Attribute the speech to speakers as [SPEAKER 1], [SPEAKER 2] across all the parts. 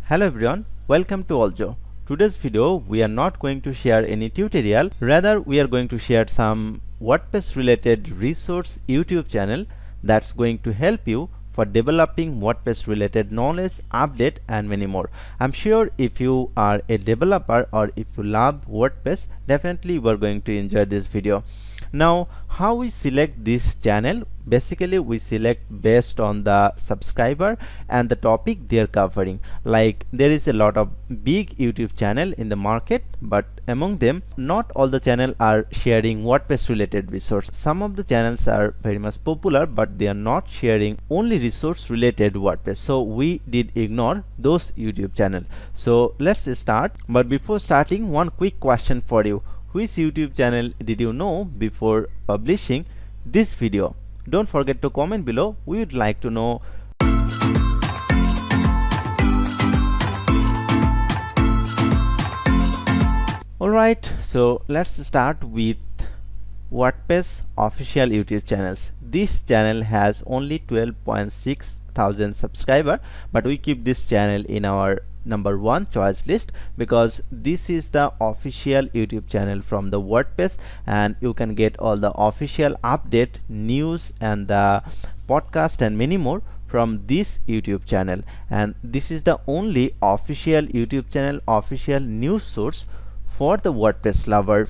[SPEAKER 1] Hello everyone, welcome to ollzo. Today's video we are not going to share any tutorial, rather we are going to share some WordPress related resource YouTube channel that's going to help you for developing WordPress related knowledge, update and many more. I'm sure if you are a developer or if you love WordPress, definitely you are going to enjoy this video. Now, how we select this channel? Basically we select based on the subscriber and the topic they are covering. Like there is a lot of big YouTube channel in the market, but among them not all the channel are sharing WordPress related resource. Some of the channels are very much popular, but they are not sharing only resource related WordPress, so we did ignore those YouTube channel. So let's start, but before starting, one quick question for you. Which YouTube channel did you know before publishing this video? Don't forget to comment below. We would like to know. Alright, so let's start with WordPress official YouTube channels. This channel has only 12.6 thousand subscribers, but we keep this channel in our number one choice list because this is the official YouTube channel from the WordPress, and you can get all the official update, news and the podcast and many more from this YouTube channel. And this is the only official YouTube channel, official news source for the WordPress lover.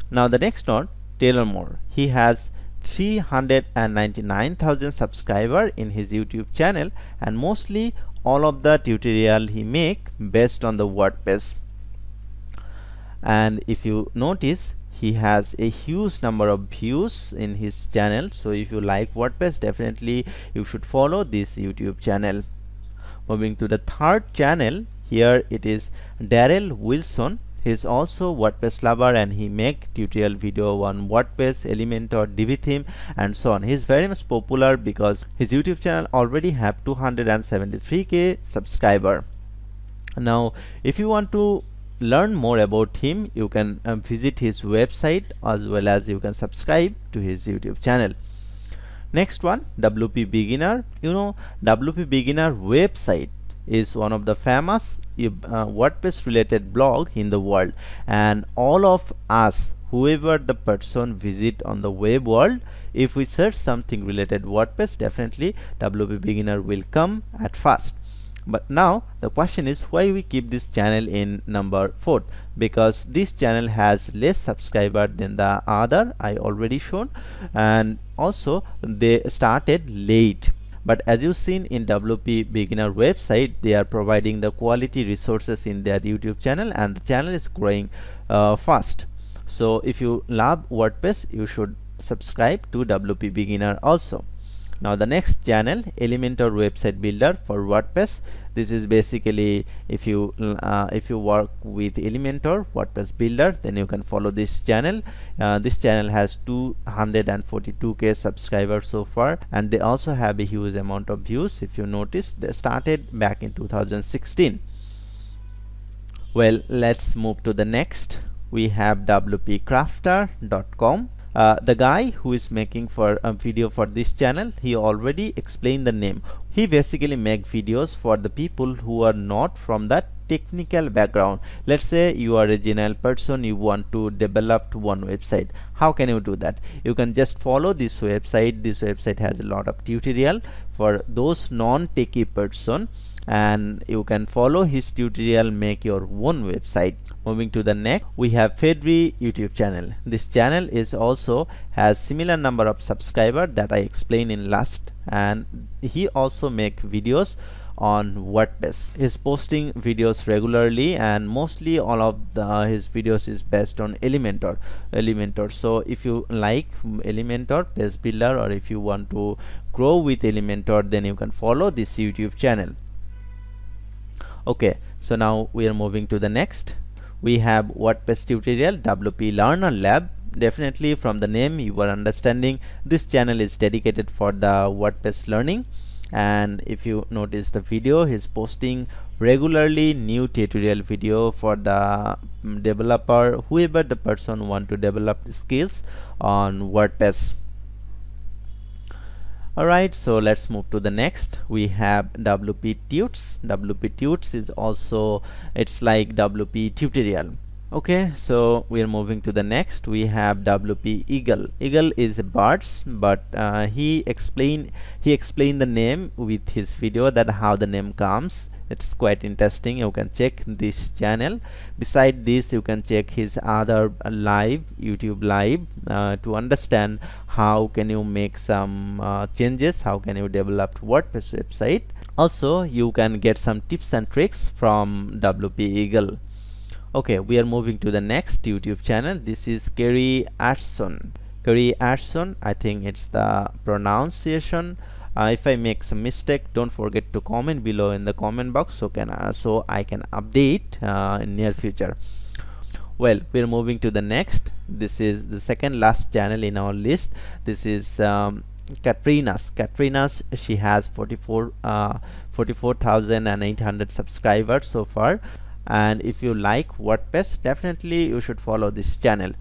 [SPEAKER 1] Now the next one, Taylor Moore. He has 399,000 subscribers in his YouTube channel, and mostly all of the tutorial he make based on the WordPress. And if you notice, he has a huge number of views in his channel. So if you like WordPress, definitely you should follow this YouTube channel. Moving to the third channel, here it is Darrel Wilson. He's also WordPress lover and he make tutorial video on WordPress, Elementor, div theme and so on. He's very much popular because his YouTube channel already have 273k subscriber. Now if you want to learn more about him, you can visit his website as well as you can subscribe to his YouTube channel. Next one, WPBeginner. You know, WPBeginner website is one of the famous WordPress related blog in the world, and all of us, whoever the person visit on the web world, if we search something related WordPress, definitely WPBeginner will come at first. But now the question is why we keep this channel in number 4, because this channel has less subscriber than the other I already shown, and also they started late. But as you've seen in WPBeginner website, they are providing the quality resources in their YouTube channel, and the channel is growing fast. So if you love WordPress, you should subscribe to WPBeginner also. Now the next channel, Elementor website builder for WordPress. This is basically if you work with Elementor WordPress builder, then you can follow this channel. This channel has 242k subscribers so far, and they also have a huge amount of views. If you notice, they started back in 2016. Well, let's move to the next. We have wpcrafter.com. The guy who is making for a video for this channel, he already explained the name. He basically make videos for the people who are not from that technical background. Let's say you are a general person, you want to develop one website. How can you do that? You can just follow this website. This website has a lot of tutorial for those non-techie person, and you can follow his tutorial, make your own website. Moving to the next, we have Ferdy YouTube channel. This channel is also has similar number of subscribers that I explained in last, and he also make videos on WordPress. He's posting videos regularly, and mostly all of his videos is based on Elementor. So if you like Elementor page builder, or if you want to grow with Elementor, then you can follow this YouTube channel. Okay, so now we are moving to the next. We have WordPress tutorial WP Learner Lab. Definitely from the name you are understanding this channel is dedicated for the WordPress learning, and if you notice the video, he's posting regularly new tutorial video for the developer, whoever the person want to develop skills on WordPress. Alright, so let's move to the next. We have WPTuts. WPTuts is also, it's like WP tutorial. Okay, so we are moving to the next. We have WP Eagle. Eagle is a birds, but he explained the name with his video, that how the name comes. It's quite interesting. You can check this channel. Beside this, you can check his other live YouTube live to understand how can you make some changes, how can you develop WordPress website. Also, you can get some tips and tricks from WP Eagle. Okay, we are moving to the next YouTube channel. This is Kori Ashton. Kori Ashton, I think it's the pronunciation. If I make some mistake, don't forget to comment below in the comment box, so I can update in near future. Well, we're moving to the next. This is the second last channel in our list. This is katrinah's. She has 44,800 subscribers so far, and if you like WordPress, definitely you should follow this channel.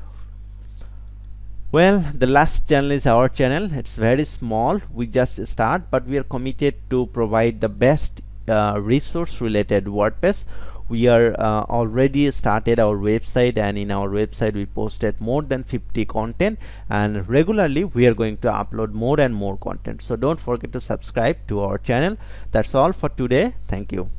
[SPEAKER 1] Well, the last channel is our channel. It's very small, we just start, but we are committed to provide the best resource related WordPress. We are already started our website, and in our website we posted more than 50 content, and regularly we are going to upload more and more content. So don't forget to subscribe to our channel. That's all for today. Thank you.